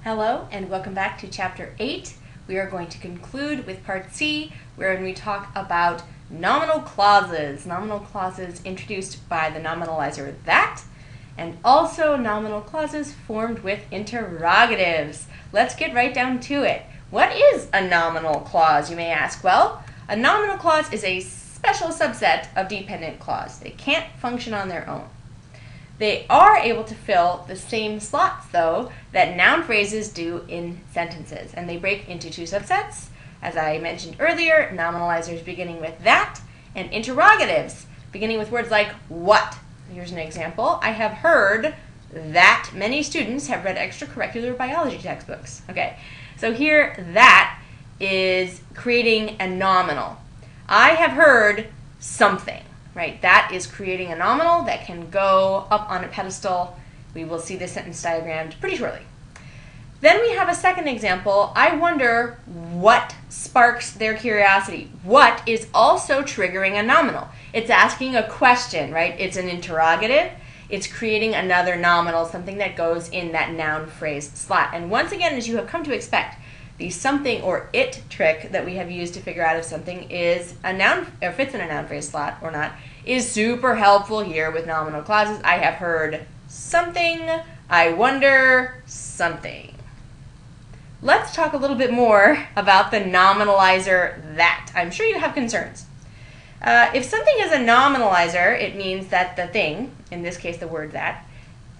Hello and welcome back to Chapter 8. We are going to conclude with Part C, wherein we talk about nominal clauses. Nominal clauses introduced by the nominalizer that, and also nominal clauses formed with interrogatives. Let's get right down to it. What is a nominal clause, you may ask? Well, a nominal clause is a special subset of dependent clause. They can't function on their own. They are able to fill the same slots, though, that noun phrases do in sentences, and they break into two subsets. As I mentioned earlier, nominalizers beginning with that, and interrogatives beginning with words like what. Here's an example. I have heard that many students have read extracurricular biology textbooks. Okay, so here that is creating a nominal. I have heard something. Right, that is creating a nominal that can go up on a pedestal. We will see this sentence diagrammed pretty shortly. Then we have a second example. I wonder what sparks their curiosity. What is also triggering a nominal? It's asking a question, right? It's an interrogative. It's creating another nominal, something that goes in that noun phrase slot. And once again, as you have come to expect, the something or it trick that we have used to figure out if something is a noun or fits in a noun phrase slot or not is super helpful here with nominal clauses. I have heard something. I wonder something. Let's talk a little bit more about the nominalizer that. I'm sure you have concerns. If something is a nominalizer, it means that the thing, in this case the word that,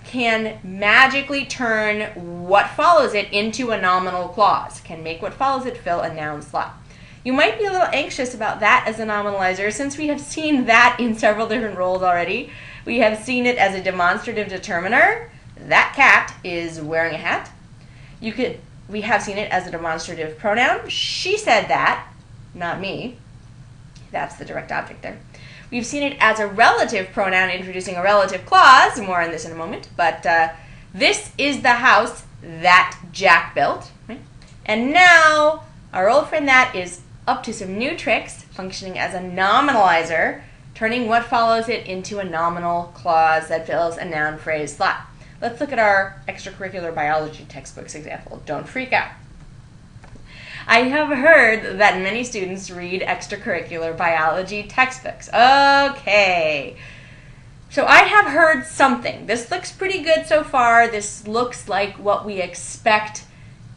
can magically turn what follows it into a nominal clause, can make what follows it fill a noun slot. You might be a little anxious about that as a nominalizer since we have seen that in several different roles already. We have seen it as a demonstrative determiner. That cat is wearing a hat. We have seen it as a demonstrative pronoun. She said that, not me. That's the direct object there. We've seen it as a relative pronoun introducing a relative clause. More on this in a moment. But this is the house that Jack built. Right? And now our old friend that is up to some new tricks, functioning as a nominalizer, turning what follows it into a nominal clause that fills a noun phrase slot. Let's look at our extracurricular biology textbooks example. Don't freak out. I have heard that many students read extracurricular biology textbooks. Okay. So I have heard something. This looks pretty good so far. This looks like what we expect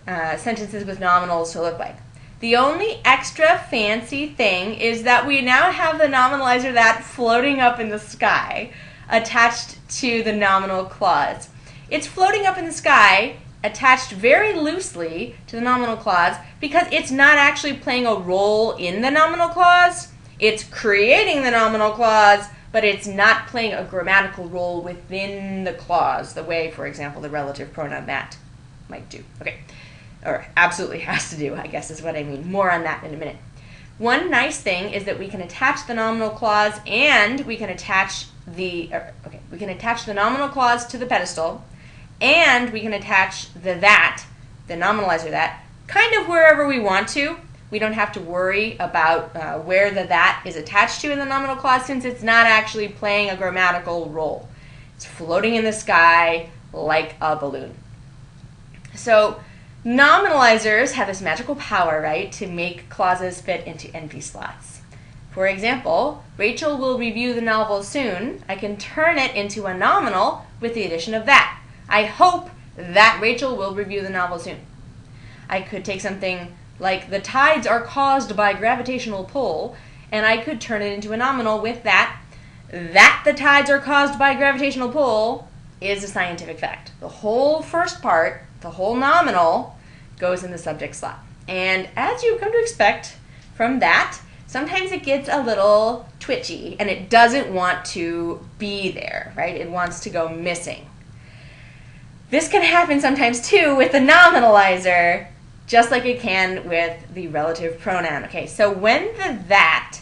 sentences with nominals to look like. The only extra fancy thing is that we now have the nominalizer that floating up in the sky attached to the nominal clause. It's floating up in the sky attached very loosely to the nominal clause because it's not actually playing a role in the nominal clause. It's creating the nominal clause, but it's not playing a grammatical role within the clause, the way, for example, the relative pronoun that might do. Okay, or absolutely has to do, I guess is what I mean. More on that in a minute. One nice thing is that we can attach the nominal clause and we can attach the nominal clause to the pedestal, and we can attach the nominalizer that, kind of wherever we want to. We don't have to worry about where the that is attached to in the nominal clause since it's not actually playing a grammatical role. It's floating in the sky like a balloon. So nominalizers have this magical power, right, to make clauses fit into NP slots. For example, Rachel will review the novel soon. I can turn it into a nominal with the addition of that. I hope that Rachel will review the novel soon. I could take something like the tides are caused by gravitational pull, and I could turn it into a nominal with that the tides are caused by gravitational pull is a scientific fact. The whole first part, the whole nominal, goes in the subject slot. And as you've come to expect from that, sometimes it gets a little twitchy, and it doesn't want to be there, right? It wants to go missing. This can happen sometimes too with the nominalizer, just like it can with the relative pronoun. Okay, so when the that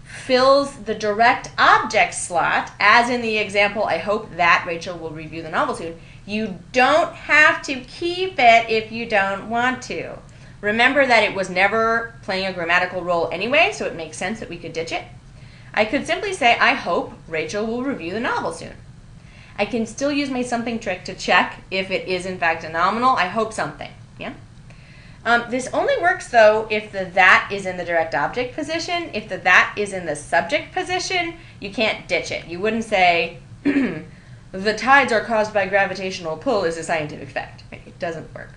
fills the direct object slot, as in the example, I hope that Rachel will review the novel soon, you don't have to keep it if you don't want to. Remember that it was never playing a grammatical role anyway, so it makes sense that we could ditch it. I could simply say, I hope Rachel will review the novel soon. I can still use my something trick to check if it is in fact a nominal. I hope something, yeah? This only works, though, if the that is in the direct object position. If the that is in the subject position, you can't ditch it. You wouldn't say, the tides are caused by gravitational pull is a scientific fact. It doesn't work.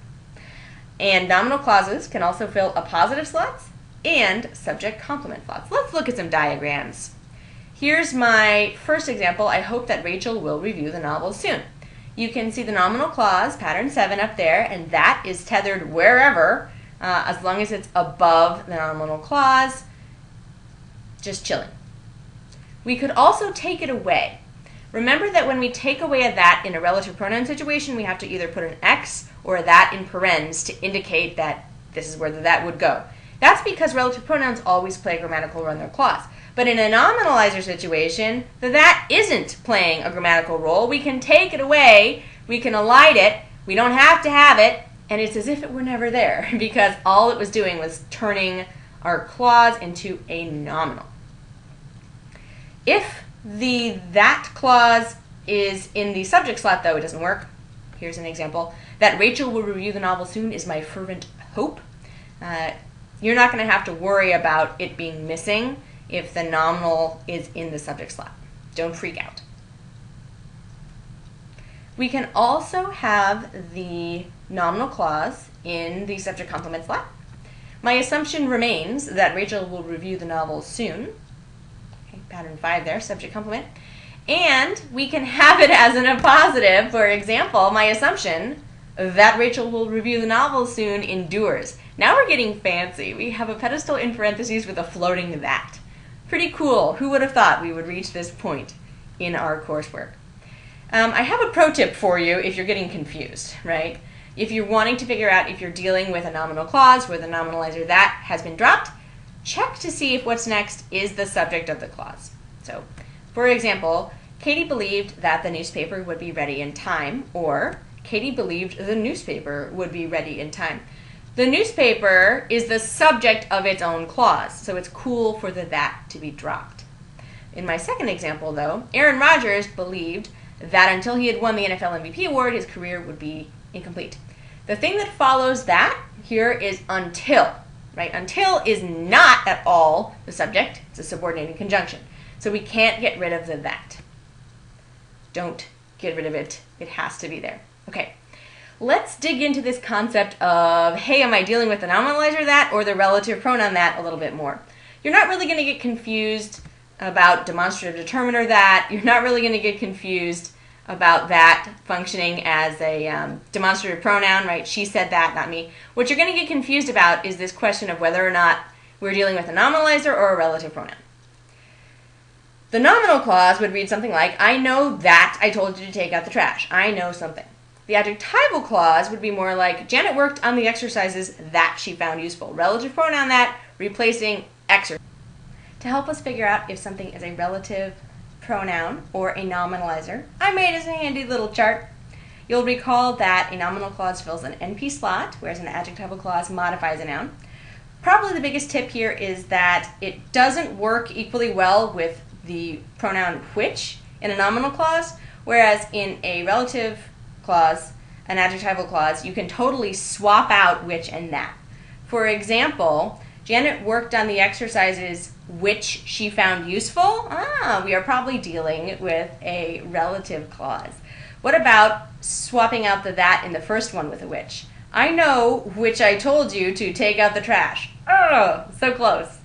And nominal clauses can also fill appositive slots and subject complement slots. Let's look at some diagrams. Here's my first example. I hope that Rachel will review the novel soon. You can see the nominal clause, pattern 7 up there, and that is tethered wherever, as long as it's above the nominal clause, just chilling. We could also take it away. Remember that when we take away a that in a relative pronoun situation, we have to either put an X or a that in parens to indicate that this is where the that would go. That's because relative pronouns always play a grammatical role in their clause. But in a nominalizer situation, the that isn't playing a grammatical role. We can take it away, we can elide it, we don't have to have it, and it's as if it were never there because all it was doing was turning our clause into a nominal. If the that clause is in the subject slot, though, it doesn't work. Here's an example. That Rachel will review the novel soon is my fervent hope. You're not going to have to worry about it being missing if the nominal is in the subject slot. Don't freak out. We can also have the nominal clause in the subject complement slot. My assumption remains that Rachel will review the novel soon. Okay, pattern 5 there, subject complement. And we can have it as an appositive. For example, my assumption that Rachel will review the novel soon endures. Now we're getting fancy. We have a pedestal in parentheses with a floating that. Pretty cool. Who would have thought we would reach this point in our coursework? I have a pro tip for you if you're getting confused, right? If you're wanting to figure out if you're dealing with a nominal clause where the nominalizer that has been dropped, check to see if what's next is the subject of the clause. So, for example, Katie believed that the newspaper would be ready in time, or Katie believed the newspaper would be ready in time. The newspaper is the subject of its own clause, so it's cool for the that to be dropped. In my second example, though, Aaron Rodgers believed that until he had won the NFL MVP award, his career would be incomplete. The thing that follows that here is until, right? Until is not at all the subject. It's a subordinating conjunction. So we can't get rid of the that. Don't get rid of it. It has to be there. Okay. Let's dig into this concept of, hey, am I dealing with the nominalizer that or the relative pronoun that a little bit more? You're not really going to get confused about demonstrative determiner that. You're not really going to get confused about that functioning as a demonstrative pronoun, right? She said that, not me. What you're going to get confused about is this question of whether or not we're dealing with a nominalizer or a relative pronoun. The nominal clause would read something like, I know that I told you to take out the trash. I know something. The adjectival clause would be more like, Janet worked on the exercises that she found useful. Relative pronoun that, replacing exercise. To help us figure out if something is a relative pronoun or a nominalizer, I made us a handy little chart. You'll recall that a nominal clause fills an NP slot, whereas an adjectival clause modifies a noun. Probably the biggest tip here is that it doesn't work equally well with the pronoun which in a nominal clause, whereas in a relative clause, an adjectival clause, you can totally swap out which and that. For example, Janet worked on the exercises which she found useful. We are probably dealing with a relative clause. What about swapping out the that in the first one with a which? I know which I told you to take out the trash. Oh, so close.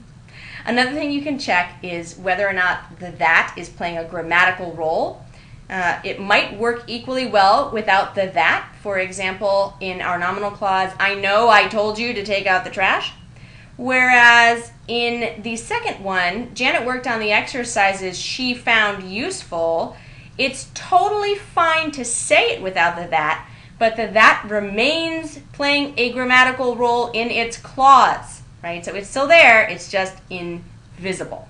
Another thing you can check is whether or not the that is playing a grammatical role. It might work equally well without the that. For example, in our nominal clause, I know I told you to take out the trash. Whereas in the second one, Janet worked on the exercises she found useful. It's totally fine to say it without the that, but the that remains playing a grammatical role in its clause, right? So it's still there, it's just invisible.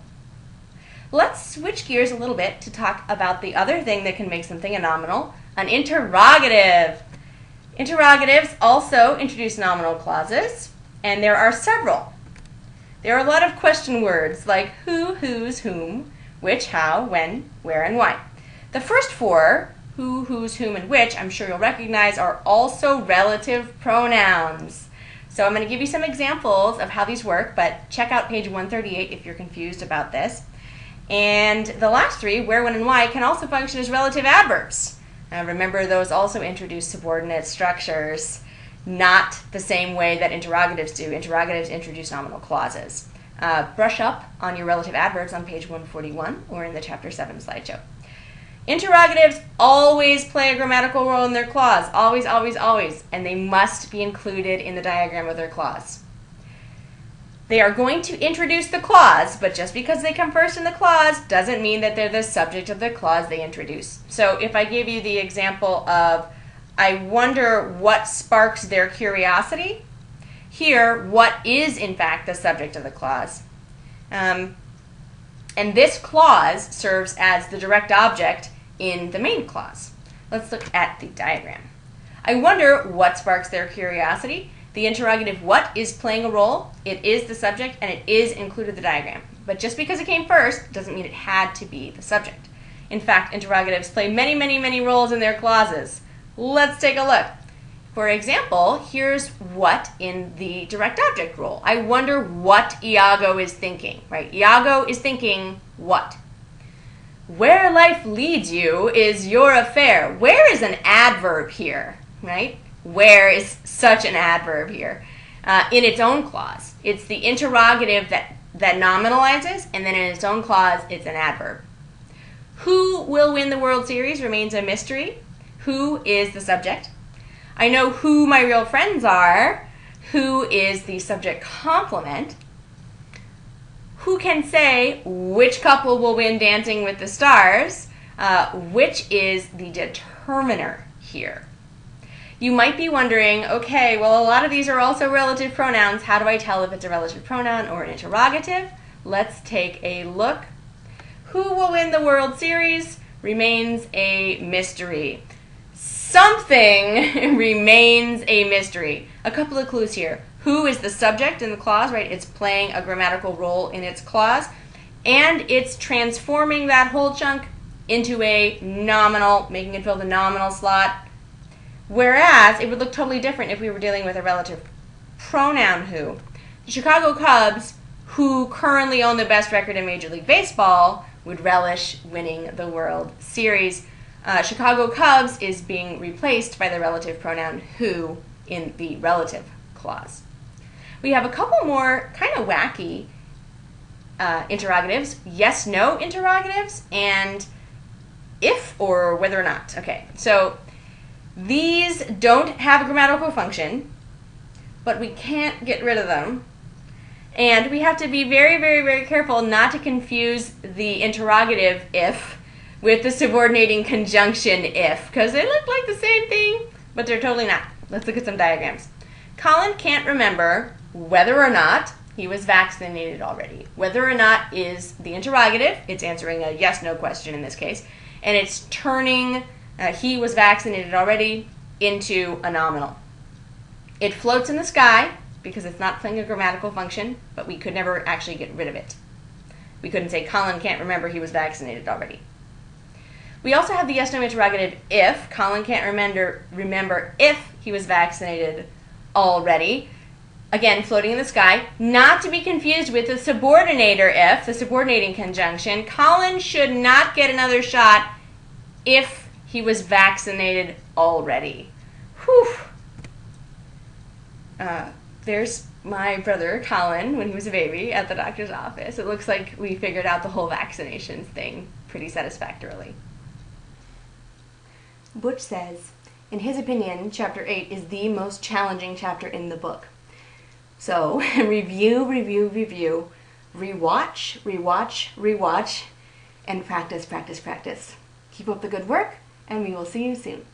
Let's switch gears a little bit to talk about the other thing that can make something a nominal, an interrogative. Interrogatives also introduce nominal clauses, and there are several. There are a lot of question words like who, whose, whom, which, how, when, where, and why. The first four Who, whose, whom, and which, I'm sure you'll recognize, are also relative pronouns. So I'm going to give you some examples of how these work, but check out page 138 if you're confused about this. And the last three, where, when, and why, can also function as relative adverbs. Remember, those also introduce subordinate structures, not the same way that interrogatives do. Interrogatives introduce nominal clauses. Brush up on your relative adverbs on page 141 or in the Chapter 7 slideshow. Interrogatives always play a grammatical role in their clause. Always, always, always. And they must be included in the diagram of their clause. They are going to introduce the clause, but just because they come first in the clause doesn't mean that they're the subject of the clause they introduce. So if I give you the example of, I wonder what sparks their curiosity, here, what is in fact the subject of the clause. And this clause serves as the direct object in the main clause. Let's look at the diagram. I wonder what sparks their curiosity. The interrogative what is playing a role. It is the subject and it is included in the diagram. But just because it came first doesn't mean it had to be the subject. In fact, interrogatives play many, many, many roles in their clauses. Let's take a look. For example, here's what in the direct object role. I wonder what Iago is thinking, right? Iago is thinking what? Where life leads you is your affair. Where is an adverb here, right? Where is such an adverb here in its own clause. It's the interrogative that nominalizes, and then in its own clause, it's an adverb. Who will win the World Series remains a mystery. Who is the subject? I know who my real friends are. Who is the subject complement? Who can say which couple will win Dancing with the Stars? Which is the determiner here. You might be wondering, okay, well, a lot of these are also relative pronouns. How do I tell if it's a relative pronoun or an interrogative? Let's take a look. Who will win the World Series remains a mystery. Something remains a mystery. A couple of clues here. Who is the subject in the clause, right? It's playing a grammatical role in its clause, and it's transforming that whole chunk into a nominal, making it fill the nominal slot. Whereas it would look totally different if we were dealing with a relative pronoun who. The Chicago Cubs, who currently own the best record in Major League Baseball, would relish winning the World Series. Chicago Cubs is being replaced by the relative pronoun who in the relative clause. We have a couple more kind of wacky interrogatives, yes-no interrogatives, and if or whether or not. Okay, so these don't have a grammatical function, but we can't get rid of them. And we have to be very, very, very careful not to confuse the interrogative if with the subordinating conjunction if, because they look like the same thing, but they're totally not. Let's look at some diagrams. Colin can't remember whether or not he was vaccinated already. Whether or not is the interrogative. It's answering a yes-no question in this case, and it's turning he was vaccinated already into a nominal. It floats in the sky because it's not playing a grammatical function, but we could never actually get rid of it. We couldn't say Colin can't remember he was vaccinated already. We also have the yes-no interrogative if. Colin can't remember if he was vaccinated already. Again, floating in the sky. Not to be confused with the subordinator if, the subordinating conjunction. Colin should not get another shot if he was vaccinated already. Whew. There's my brother, Colin, when he was a baby at the doctor's office. It looks like we figured out the whole vaccinations thing pretty satisfactorily. Butch says, in his opinion, Chapter 8 is the most challenging chapter in the book. So, review, review, review, rewatch, rewatch, rewatch, and practice, practice, practice. Keep up the good work, and we will see you soon.